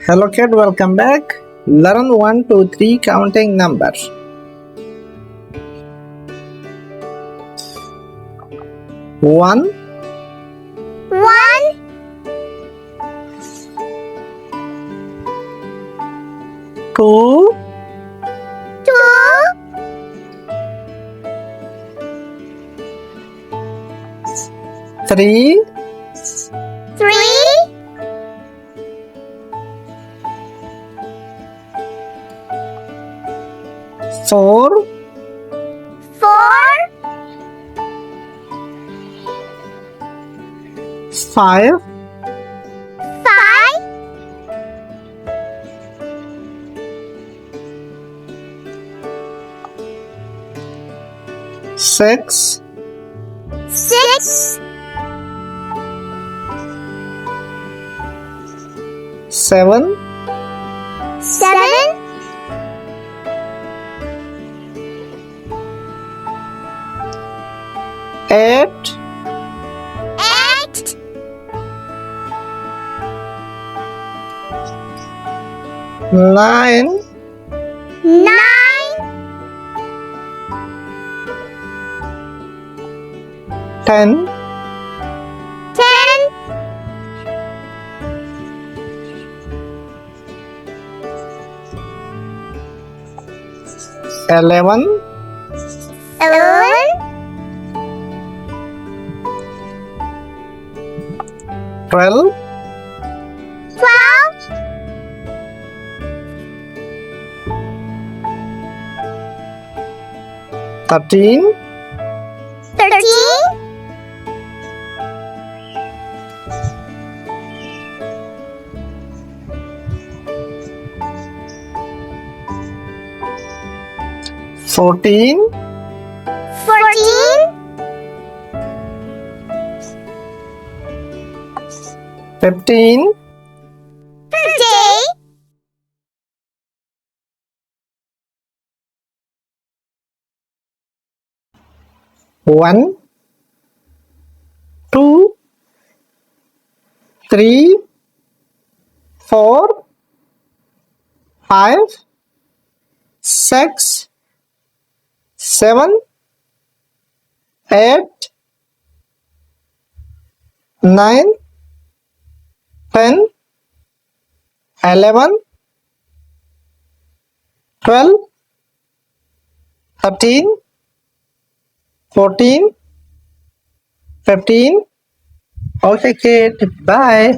Hello kid, welcome back. Learn 1, 2, 3 counting numbers. 1, 2, 3, 4, 5, 6, 7, 8, 9, 10, 11, 12, 13, 14, 15, 1, 2, 3, 4, 5, 6, 7, 8, 9, 10, 11, 12, 13, 14, 15. Okay, kid. Bye.